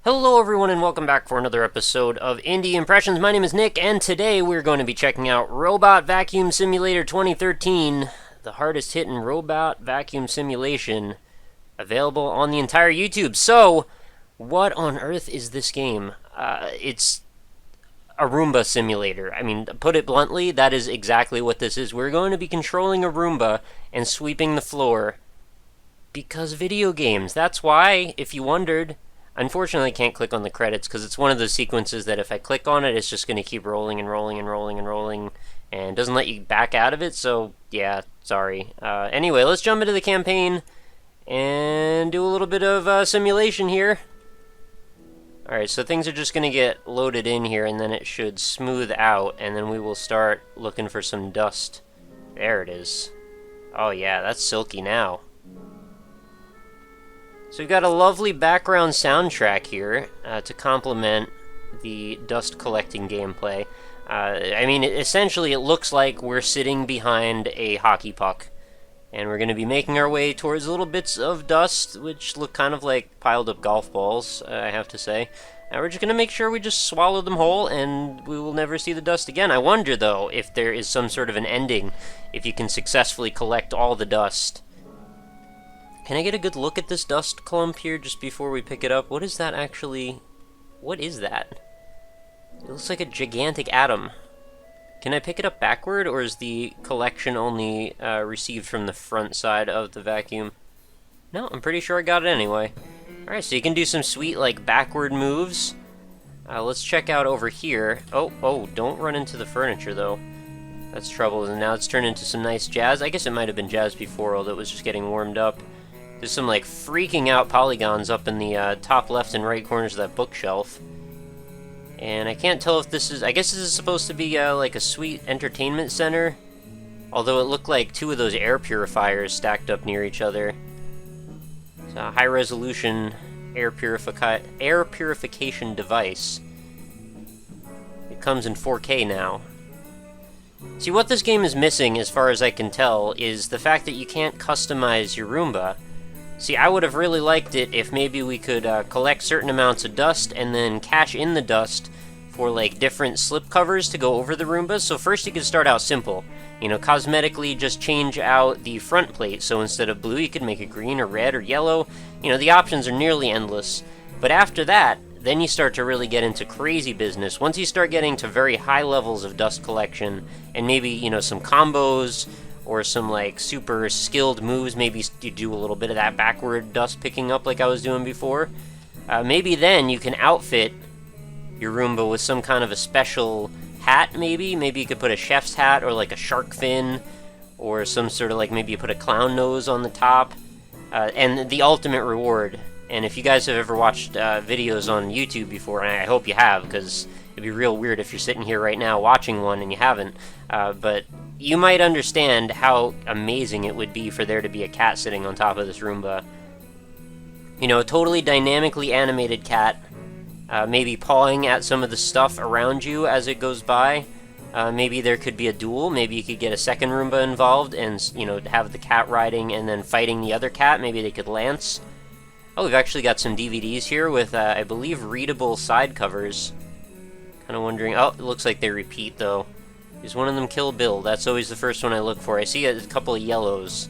Hello everyone and welcome back for another episode of Indie Impressions. My name is Nick and today we're going to be checking out Robot Vacuum Simulator 2013, the hardest hitting robot vacuum simulation available on the entire YouTube. So, what on earth is this game? It's a Roomba simulator. I mean, put it bluntly, that is exactly what this is. We're going to be controlling a Roomba and sweeping the floor because video games. That's why, if you wondered. Unfortunately, I can't click on the credits because it's one of those sequences that if I click on it, it's just going to keep rolling and rolling and rolling and rolling and doesn't let you back out of it, so yeah, sorry. Anyway, let's jump into the campaign and do a little bit of simulation here. Alright, so things are just going to get loaded in here and then it should smooth out and then we will start looking for some dust. There it is. Oh yeah, that's silky now. So we've got a lovely background soundtrack here to complement the dust collecting gameplay. I mean, essentially it looks like we're sitting behind a hockey puck. And we're going to be making our way towards little bits of dust, which look kind of like piled up golf balls, I have to say. And we're just going to make sure we just swallow them whole, and we will never see the dust again. I wonder, though, if there is some sort of an ending, if you can successfully collect all the dust. Can I get a good look at this dust clump here just before we pick it up? What is that actually? What is that? It looks like a gigantic atom. Can I pick it up backward, or is the collection only received from the front side of the vacuum? No, I'm pretty sure I got it anyway. Alright, so you can do some sweet, like, backward moves. Let's check out over here. Oh, don't run into the furniture, though. That's trouble, and now it's turned into some nice jazz. I guess it might have been jazz before, although it was just getting warmed up. There's some, like, freaking out polygons up in the top left and right corners of that bookshelf. And I can't tell if this is... I guess this is supposed to be, like, a sweet entertainment center. Although it looked like two of those air purifiers stacked up near each other. It's a high-resolution air purification device. It comes in 4K now. See, what this game is missing, as far as I can tell, is the fact that you can't customize your Roomba. See, I would have really liked it if maybe we could collect certain amounts of dust and then cash in the dust for, like, different slipcovers to go over the Roomba. So first you could start out simple. You know, cosmetically just change out the front plate. So instead of blue, you could make it green or red or yellow. You know, the options are nearly endless. But after that, then you start to really get into crazy business. Once you start getting to very high levels of dust collection, and maybe, you know, some combos, or some, like, super skilled moves, maybe you do a little bit of that backward dust picking up like I was doing before, maybe then you can outfit your Roomba with some kind of a special hat, maybe? Maybe you could put a chef's hat, or, like, a shark fin, or some sort of, like, maybe you put a clown nose on the top, and the ultimate reward. And if you guys have ever watched videos on YouTube before, and I hope you have, because it'd be real weird if you're sitting here right now watching one and you haven't, but you might understand how amazing it would be for there to be a cat sitting on top of this Roomba. You know, a totally dynamically animated cat, maybe pawing at some of the stuff around you as it goes by. Maybe there could be a duel. Maybe you could get a second Roomba involved and, you know, have the cat riding and then fighting the other cat. Maybe they could lance. Oh, we've actually got some DVDs here with, I believe, readable side covers. Kind of wondering... Oh, it looks like they repeat, though. Is one of them Kill Bill? That's always the first one I look for. I see a couple of yellows.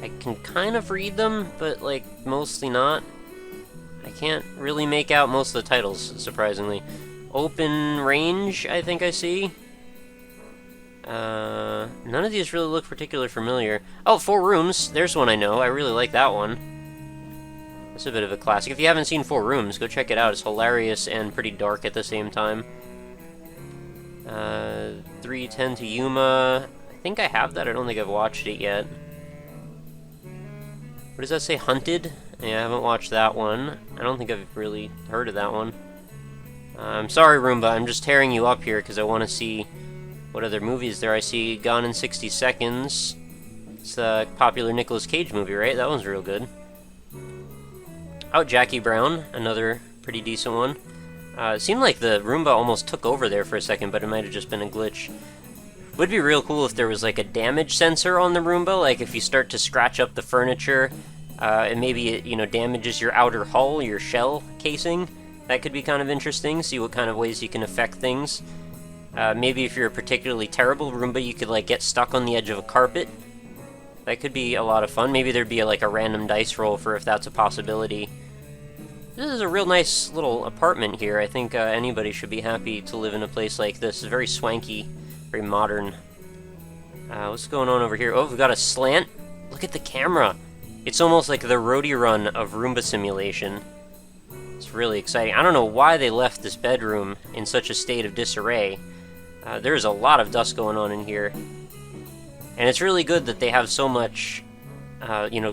I can kind of read them, but, like, mostly not. I can't really make out most of the titles, surprisingly. Open Range, I think I see. None of these really look particularly familiar. Oh, Four Rooms. There's one I know. I really like that one. It's a bit of a classic. If you haven't seen Four Rooms, go check it out. It's hilarious and pretty dark at the same time. 310 to Yuma. I think I have that. I don't think I've watched it yet. What does that say? Hunted? Yeah, I haven't watched that one. I don't think I've really heard of that one. I'm sorry, Roomba. I'm just tearing you up here because I want to see what other movies there. I see Gone in 60 Seconds. It's the popular Nicolas Cage movie, right? That one's real good. Oh, Jackie Brown, another pretty decent one. It seemed like the Roomba almost took over there for a second, but it might have just been a glitch. Would be real cool if there was like a damage sensor on the Roomba, like if you start to scratch up the furniture, and maybe it, damages your outer hull, your shell casing. That could be kind of interesting, see what kind of ways you can affect things. Maybe if you're a particularly terrible Roomba, you could, like, get stuck on the edge of a carpet. That could be a lot of fun. Maybe there'd be, like, a random dice roll for if that's a possibility. This is a real nice little apartment here. I think anybody should be happy to live in a place like this. It's very swanky, very modern. What's going on over here? Oh, we've got a slant. Look at the camera. It's almost like the roadie run of Roomba simulation. It's really exciting. I don't know why they left this bedroom in such a state of disarray. There's a lot of dust going on in here. And it's really good that they have so much,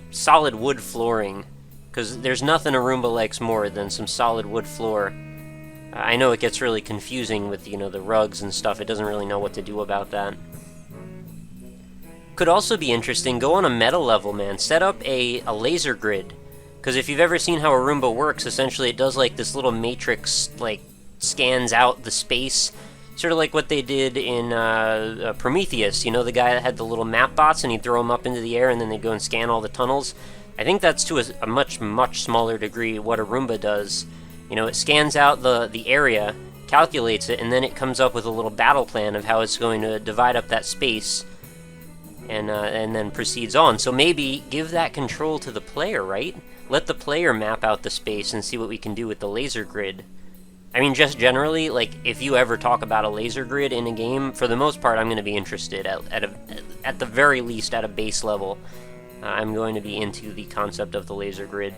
solid wood flooring. Because there's nothing a Roomba likes more than some solid wood floor. I know it gets really confusing with, the rugs and stuff. It doesn't really know what to do about that. Could also be interesting, go on a meta level, man. Set up a laser grid. Because if you've ever seen how a Roomba works, essentially it does like this little matrix, like, scans out the space. Sort of like what they did in Prometheus. The guy that had the little map bots and he'd throw them up into the air and then they'd go and scan all the tunnels. I think that's to a much, much smaller degree what a Roomba does. It scans out the area, calculates it, and then it comes up with a little battle plan of how it's going to divide up that space, and then proceeds on. So maybe give that control to the player, right? Let the player map out the space and see what we can do with the laser grid. I mean, just generally, like, if you ever talk about a laser grid in a game, for the most part, I'm going to be interested, at the very least, at a base level. I'm going to be into the concept of the laser grid.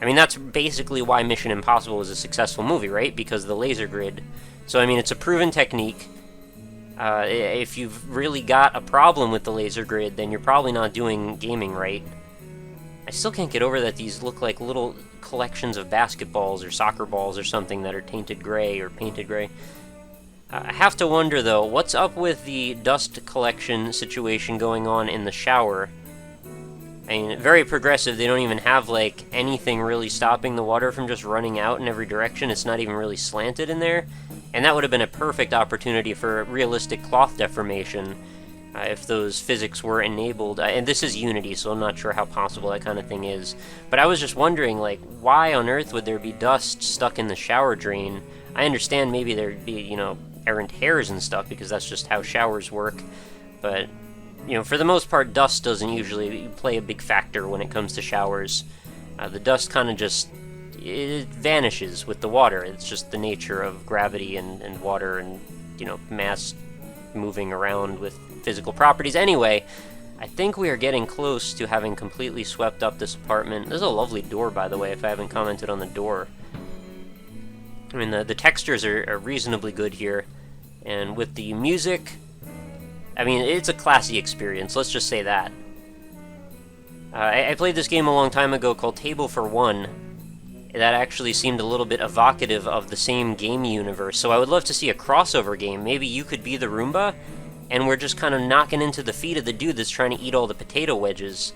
I mean, that's basically why Mission Impossible was a successful movie, right? Because of the laser grid. So, I mean, it's a proven technique. If you've really got a problem with the laser grid, then you're probably not doing gaming right. I still can't get over that these look like little collections of basketballs or soccer balls or something that are tainted gray or painted gray. I have to wonder, though, what's up with the dust collection situation going on in the shower? I mean, very progressive. They don't even have, like, anything really stopping the water from just running out in every direction. It's not even really slanted in there. And that would have been a perfect opportunity for realistic cloth deformation if those physics were enabled. And this is Unity, so I'm not sure how possible that kind of thing is. But I was just wondering, like, why on earth would there be dust stuck in the shower drain? I understand maybe there'd be, errant hairs and stuff, because that's just how showers work. But for the most part, dust doesn't usually play a big factor when it comes to showers. The dust kind of just, it vanishes with the water. It's just the nature of gravity and water and, mass moving around with physical properties. Anyway, I think we are getting close to having completely swept up this apartment. This is a lovely door, by the way, if I haven't commented on the door. I mean, the textures are reasonably good here. And with the music, I mean, it's a classy experience, let's just say that. I played this game a long time ago called Table for One. That actually seemed a little bit evocative of the same game universe, so I would love to see a crossover game. Maybe you could be the Roomba, and we're just kind of knocking into the feet of the dude that's trying to eat all the potato wedges.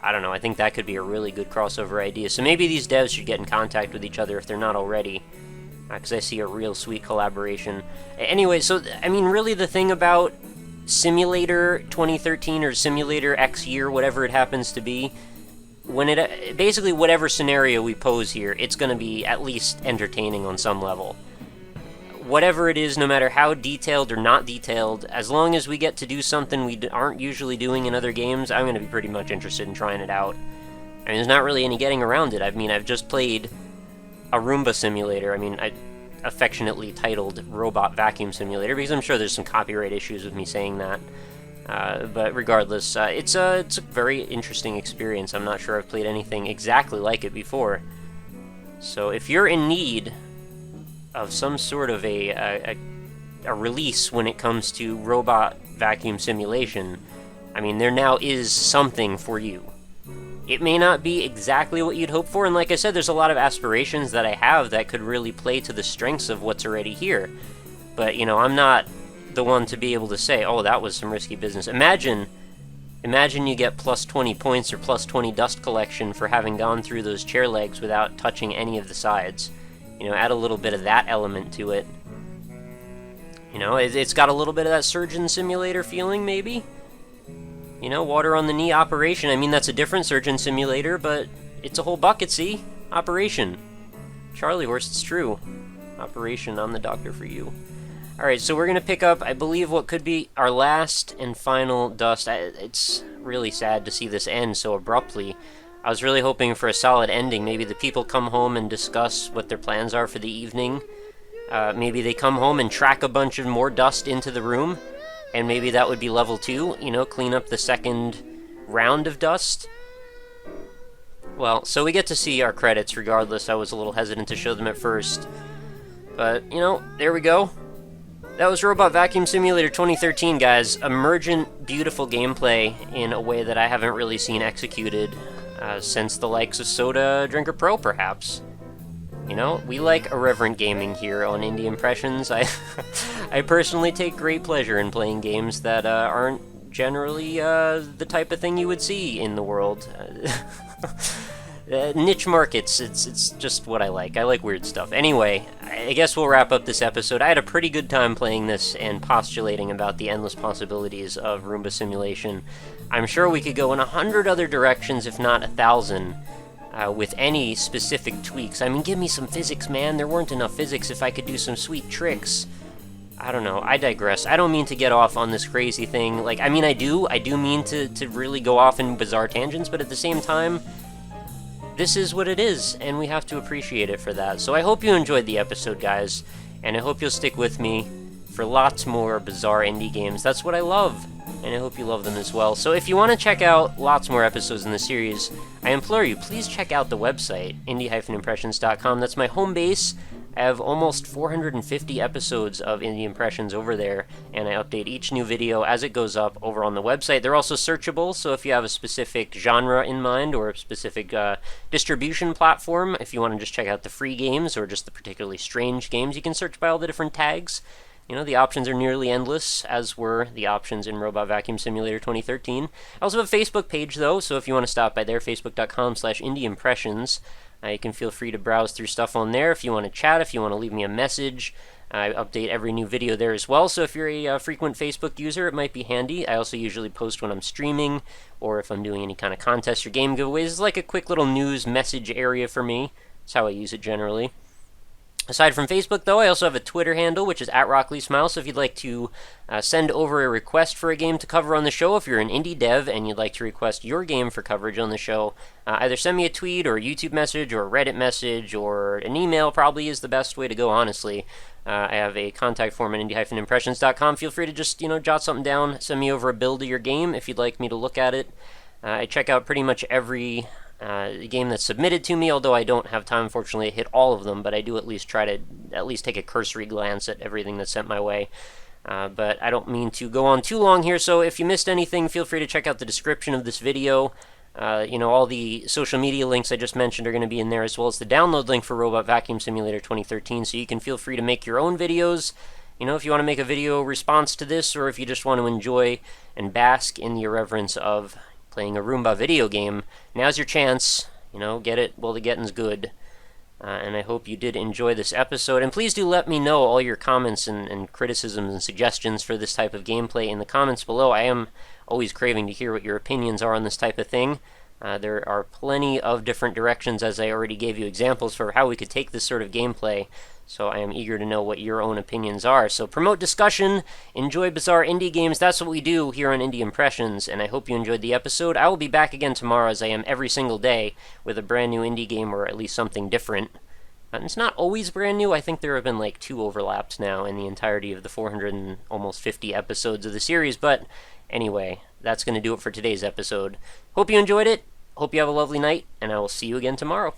I don't know, I think that could be a really good crossover idea. So maybe these devs should get in contact with each other if they're not already, because I see a real sweet collaboration. Anyway, so, I mean, really the thing about Simulator 2013 or Simulator X year, whatever it happens to be, when it basically whatever scenario we pose here, it's going to be at least entertaining on some level. Whatever it is, no matter how detailed or not detailed, as long as we get to do something we aren't usually doing in other games, I'm going to be pretty much interested in trying it out. I mean, there's not really any getting around it. I mean, I've just played a Roomba simulator. I mean, I affectionately titled Robot Vacuum Simulator, because I'm sure there's some copyright issues with me saying that. But regardless, it's a very interesting experience. I'm not sure I've played anything exactly like it before. So if you're in need of some sort of a release when it comes to robot vacuum simulation, I mean, there now is something for you. It may not be exactly what you'd hope for, and like I said, there's a lot of aspirations that I have that could really play to the strengths of what's already here. But, I'm not the one to be able to say, oh, that was some risky business. Imagine you get plus 20 points or plus 20 dust collection for having gone through those chair legs without touching any of the sides. Add a little bit of that element to it. It's got a little bit of that Surgeon Simulator feeling, maybe? You know, water on the knee operation. I mean, that's a different surgeon simulator, but it's a whole bucket, see? Operation. Charlie horse, it's true. Operation, I'm the doctor for you. Alright, so we're going to pick up, I believe, what could be our last and final dust. It's really sad to see this end so abruptly. I was really hoping for a solid ending. Maybe the people come home and discuss what their plans are for the evening. Maybe they come home and track a bunch of more dust into the room. And maybe that would be level 2, you know, clean up the second round of dust. Well, so we get to see our credits regardless. I was a little hesitant to show them at first. But, you know, there we go. That was Robot Vacuum Simulator 2013, guys. Emergent, beautiful gameplay in a way that I haven't really seen executed since the likes of Soda Drinker Pro, perhaps. You know, we like irreverent gaming here on Indie Impressions. I personally take great pleasure in playing games that aren't generally the type of thing you would see in the world. Niche markets, it's just what I like. I like weird stuff. Anyway, I guess we'll wrap up this episode. I had a pretty good time playing this and postulating about the endless possibilities of Roomba simulation. I'm sure we could go in 100 other directions, if not 1,000. With any specific tweaks. I mean, give me some physics, man. There weren't enough physics if I could do some sweet tricks. I don't know. I digress. I don't mean to get off on this crazy thing. Like, I mean, I do mean to really go off in bizarre tangents, but at the same time, this is what it is, and we have to appreciate it for that. So I hope you enjoyed the episode, guys, and I hope you'll stick with me for lots more bizarre indie games. That's what I love, and I hope you love them as well. So if you want to check out lots more episodes in the series, I implore you, please check out the website, indie-impressions.com. That's my home base. I have almost 450 episodes of Indie Impressions over there, and I update each new video as it goes up over on the website. They're also searchable, so if you have a specific genre in mind or a specific distribution platform, if you want to just check out the free games or just the particularly strange games, you can search by all the different tags. You know, the options are nearly endless, as were the options in Robot Vacuum Simulator 2013. I also have a Facebook page, though, so if you want to stop by there, facebook.com/indieimpressions. You can feel free to browse through stuff on there if you want to chat, if you want to leave me a message. I update every new video there as well, so if you're a frequent Facebook user, it might be handy. I also usually post when I'm streaming, or if I'm doing any kind of contest or game giveaways. It's like a quick little news message area for me. That's how I use it generally. Aside from Facebook, though, I also have a Twitter handle, which is @RockLeeSmile, so if you'd like to send over a request for a game to cover on the show, if you're an indie dev and you'd like to request your game for coverage on the show, either send me a tweet or a YouTube message or a Reddit message or an email probably is the best way to go, honestly. I have a contact form at indie-impressions.com. Feel free to just, jot something down, send me over a build of your game if you'd like me to look at it. I check out pretty much every game that's submitted to me, although I don't have time, unfortunately, to hit all of them, but I do at least try to take a cursory glance at everything that's sent my way. But I don't mean to go on too long here, so if you missed anything, feel free to check out the description of this video. All the social media links I just mentioned are going to be in there, as well as the download link for Robot Vacuum Simulator 2013, so you can feel free to make your own videos. If you want to make a video response to this, or if you just want to enjoy and bask in the irreverence of playing a Roomba video game, now's your chance. Get it while the getting's good. And I hope you did enjoy this episode. And please do let me know all your comments and criticisms and suggestions for this type of gameplay in the comments below. I am always craving to hear what your opinions are on this type of thing. There are plenty of different directions, as I already gave you examples for how we could take this sort of gameplay. So I am eager to know what your own opinions are. So promote discussion, enjoy bizarre indie games. That's what we do here on Indie Impressions, and I hope you enjoyed the episode. I will be back again tomorrow, as I am every single day, with a brand new indie game or at least something different. And it's not always brand new. I think there have been like 2 overlaps now in the entirety of the 450 episodes of the series. But anyway, that's going to do it for today's episode. Hope you enjoyed it. Hope you have a lovely night, and I will see you again tomorrow.